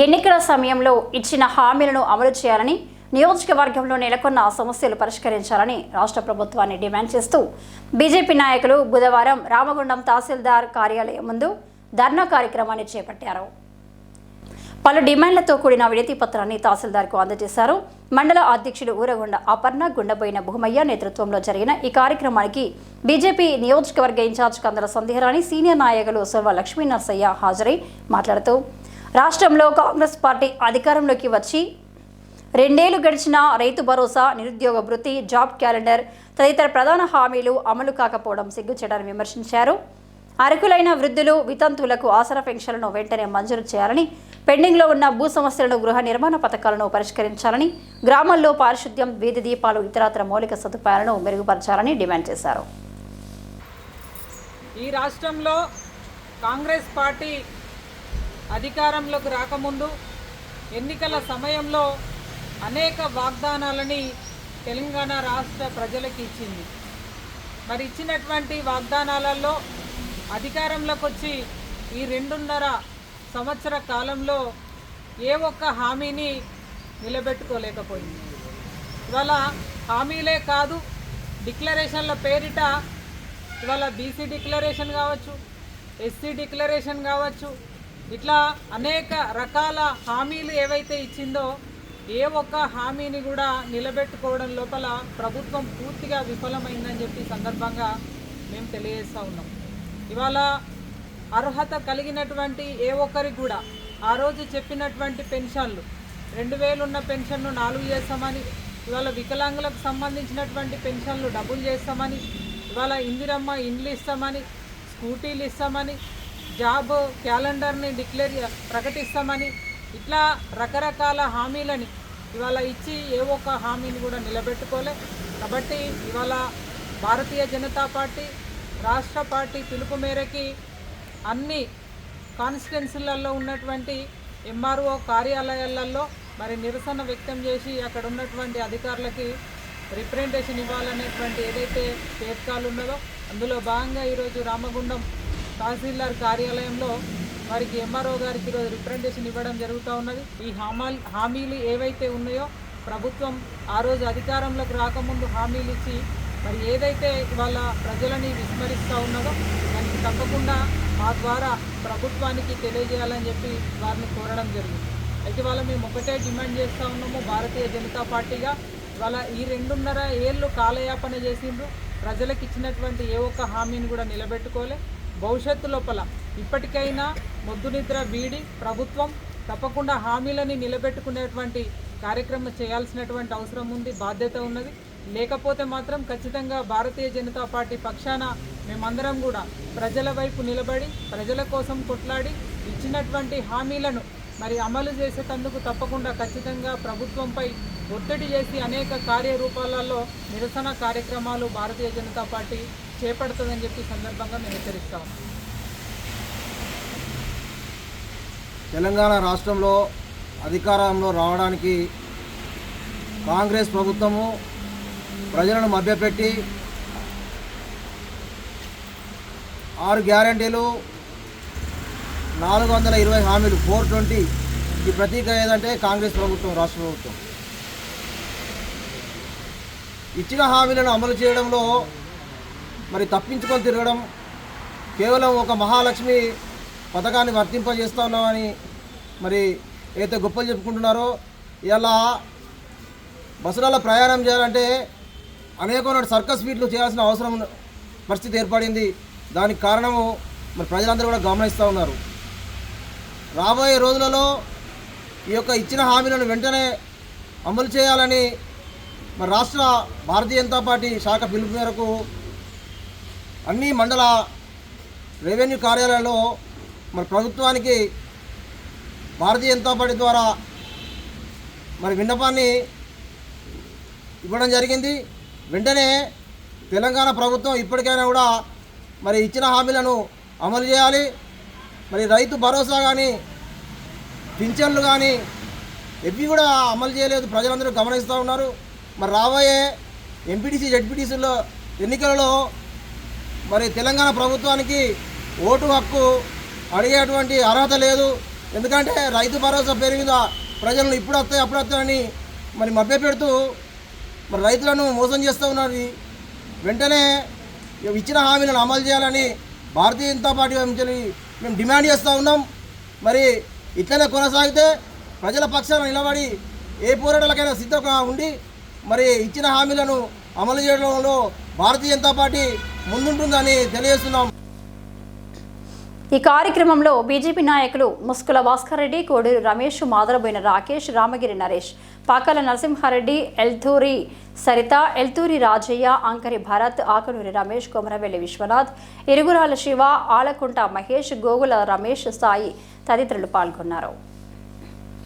ఎన్నికల సమయంలో ఇచ్చిన హామీలను అమలు చేయాలని, నియోజకవర్గంలో నెలకొన్న సమస్యలు పరిష్కరించాలని రాష్ట్ర ప్రభుత్వాన్ని డిమాండ్ చేస్తూ బీజేపీ నాయకులు బుధవారం రామగుండం తహసీల్దార్ కార్యాలయం ముందు ధర్నా కార్యక్రమాన్ని చేపట్టారు. పలు డిమాండ్లతో కూడిన వినతి పత్రాన్ని తహసీల్దార్కు అందజేశారు. మండల అధ్యక్షులు ఊరగొండ అపర్ణ, గుండబోయిన భూమయ్య నేతృత్వంలో జరిగిన ఈ కార్యక్రమానికి బీజేపీ నియోజకవర్గ ఇన్ఛార్జ్ కందల సంధ్యారాణి, సీనియర్ నాయకులు సర్వ లక్ష్మీ నరసయ్య హాజరై మాట్లాడుతూ రాష్ట్రంలో కాంగ్రెస్ పార్టీ అధికారంలోకి వచ్చి 2 ఏళ్లు గడిచిన రైతు భరోసా, నిరుద్యోగ భృతి, జాబ్ క్యాలెండర్ తదితర ప్రధాన హామీలు అమలు కాకపోవడం సిగ్గుచేటని విమర్శించారు. అర్హులైన వృద్ధులు, వితంతువులకు ఆసరా పెన్షన్లను వెంటనే మంజూరు చేయాలని, పెండింగ్లో ఉన్న భూ సమస్యలను, గృహ నిర్మాణ పథకాలను పరిష్కరించాలని, గ్రామాల్లో పారిశుద్ధ్యం, వీధి దీపాలు, ఇతరత్ర మౌలిక సదుపాయాలను మెరుగుపరచాలని డిమాండ్ చేశారు. ఈ రాష్ట్రంలో కాంగ్రెస్ పార్టీ అధికారంలోకి రాకముందు ఎన్నికల సమయంలో అనేక వాగ్దానాలని తెలంగాణ రాష్ట్ర ప్రజలకు ఇచ్చింది. మరి ఇచ్చినటువంటి వాగ్దానాలలో అధికారంలోకి వచ్చి ఈ 2.5 సంవత్సర కాలంలో ఏ ఒక్క హామీని నిలబెట్టుకోలేకపోయింది. ఇవాళ హామీలే కాదు, డిక్లరేషన్ల పేరిట ఇవాళ బీసీ డిక్లరేషన్ కావచ్చు, ఎస్సీ డిక్లరేషన్ కావచ్చు, ఇట్లా అనేక రకాల హామీలు ఏవైతే ఇచ్చిందో ఏ ఒక్క హామీని కూడా నిలబెట్టుకోవడం లోపల ప్రభుత్వం పూర్తిగా విఫలమైందని చెప్పి సందర్భంగా మేము తెలియజేస్తూ ఉన్నాం. ఇవాళ అర్హత కలిగినటువంటి ఏ ఒక్కరికి కూడా ఆ రోజు చెప్పినటువంటి పెన్షన్లు 2000 ఉన్న పెన్షన్ను 4 చేస్తామని, ఇవాళ వికలాంగులకు సంబంధించినటువంటి పెన్షన్లు డబుల్ చేస్తామని, ఇవాళ ఇందిరమ్మ ఇండ్లు ఇస్తామని, స్కూటీలు ఇస్తామని, జాబ్ క్యాలెండర్ని ప్రకటిస్తామని, ఇట్లా రకరకాల హామీలని ఇవాళ ఇచ్చి ఏ ఒక్క హామీని కూడా నిలబెట్టుకోలే. కాబట్టి ఇవాళ భారతీయ జనతా పార్టీ రాష్ట్ర పార్టీ పిలుపు మేరకి అన్ని కాన్స్టిట్యున్సీలలో ఉన్నటువంటి ఎంఆర్ఓ కార్యాలయాలలో మరి నిరసన వ్యక్తం చేసి అక్కడ ఉన్నటువంటి అధికారులకి రిప్రజెంటేషన్ ఇవ్వాలనేటువంటి ఏదైతే పేర్కాలు ఉన్నదో అందులో భాగంగా ఈరోజు రామగుండం తహసీల్దార్ కార్యాలయంలో వారికి ఎంఆర్ఓ గారికి ఈరోజు రిప్రజెంటేషన్ ఇవ్వడం జరుగుతూ ఉన్నది. ఈ హామీలు ఏవైతే ఉన్నాయో ప్రభుత్వం ఆ రోజు అధికారంలోకి రాకముందు హామీలు ఇచ్చి మరి ఏదైతే ఇవాళ ప్రజలని విస్మరిస్తూ ఉన్నదో దానికి తప్పకుండా మా ద్వారా ప్రభుత్వానికి తెలియజేయాలని చెప్పి వారిని కోరడం జరిగింది. అయితే ఇవాళ మేము ఒకటే డిమాండ్ చేస్తూ ఉన్నాము, భారతీయ జనతా పార్టీగా ఇవాళ ఈ 2.5 ఏళ్ళు కాలయాపన చేసిండ్రు. ప్రజలకు ఇచ్చినటువంటి ఏ ఒక్క హామీని కూడా నిలబెట్టుకోలే. భవిష్యత్తు లోపల ఇప్పటికైనా మొద్దు నిద్ర వీడి ప్రభుత్వం తప్పకుండా హామీలని నిలబెట్టుకునేటువంటి కార్యక్రమం చేయాల్సినటువంటి అవసరం ఉంది, బాధ్యత ఉన్నది. లేకపోతే మాత్రం ఖచ్చితంగా భారతీయ జనతా పార్టీ పక్షాన మేమందరం కూడా ప్రజల వైపు నిలబడి ప్రజల కోసం కొట్లాడి ఇచ్చినటువంటి హామీలను మరి అమలు చేసేటందుకు తప్పకుండా ఖచ్చితంగా ప్రభుత్వంపై ఒత్తిడి చేసి అనేక కార్యరూపాలలో నిరసన కార్యక్రమాలు భారతీయ జనతా పార్టీ చేపడుతుందని చెప్పి సందర్భంగా మేము హెచ్చరిస్తాము. తెలంగాణ రాష్ట్రంలో అధికారంలో రావడానికి కాంగ్రెస్ ప్రభుత్వము ప్రజలను మభ్యపెట్టి 6 గ్యారంటీలు, 420 హామీలు, 420 ఈ ప్రతీక ఏదంటే కాంగ్రెస్ ప్రభుత్వం, రాష్ట్ర ప్రభుత్వం ఇచ్చిన హామీలను అమలు చేయడంలో మరి తప్పించుకొని తిరగడం, కేవలం ఒక మహాలక్ష్మి పథకాన్ని వర్తింపజేస్తూ ఉన్నామని మరి ఏదైతే గొప్పలు చెప్పుకుంటున్నారో, ఇలా బస్సులలో ప్రయాణం చేయాలంటే అనేకమైన సర్కస్ ఫీట్లు చేయాల్సిన అవసరం పరిస్థితి ఏర్పడింది. దానికి కారణము మరి ప్రజలందరూ కూడా గమనిస్తూ ఉన్నారు. రాబోయే రోజులలో ఈ యొక్క ఇచ్చిన హామీలను వెంటనే అమలు చేయాలని మరి రాష్ట్ర భారతీయ జనతా పార్టీ శాఖ పిలుపు మేరకు అన్ని మండల రెవెన్యూ కార్యాలయాల్లో మరి ప్రభుత్వానికి భారతీయ జనతా పార్టీ ద్వారా మరి విన్నపాన్ని ఇవ్వడం జరిగింది. వెంటనే తెలంగాణ ప్రభుత్వం ఇప్పటికైనా కూడా మరి ఇచ్చిన హామీలను అమలు చేయాలి. మరి రైతు భరోసా కానీ, పింఛన్లు కానీ ఇవి కూడా అమలు చేయలేదు, ప్రజలందరూ గమనిస్తూ ఉన్నారు. మరి రాబోయే ఎంపీటీసీ, జెడ్పీటీసీలో ఎన్నికలలో మరి తెలంగాణ ప్రభుత్వానికి ఓటు హక్కు అడిగేటువంటి అర్హత లేదు. ఎందుకంటే రైతు భరోసా పేరు మీద ప్రజలను ఇప్పుడు వస్తాయి అప్పుడు వస్తాయని మరి మభ్యపెడుతూ మరి రైతులను మోసం చేస్తూ ఉన్నది. వెంటనే ఇచ్చిన హామీలను అమలు చేయాలని భారతీయ జనతా పార్టీ నుంచి మేము డిమాండ్ చేస్తూ ఉన్నాం. మరి ఇట్లనే కొనసాగితే ప్రజల పక్షాన నిలబడి ఏ పోరాటాలకైనా సిద్ధంగా ఉండి మరి ఇచ్చిన హామీలను అమలు చేయడంలో భారతీయ జనతా పార్టీ ముందుంటుందని తెలియజేస్తున్నాం. ఈ కార్యక్రమంలో బీజేపీ నాయకులు ముస్కుల భాస్కర్ రెడ్డి, కోడూరు రమేష్, మాదరబోయిన రాకేష్, రామగిరి నరేష్, పాకాల నరసింహారెడ్డి, ఎల్తూరి సరిత, ఎల్తూరి రాజయ్య, అంకరి భరత్, ఆకనూరి రమేష్, కొమరవెల్లి విశ్వనాథ్, ఇరుగురాల శివ, ఆలకుంట మహేష్, గోగుల రమేష్, సాయి తదితరులు పాల్గొన్నారు.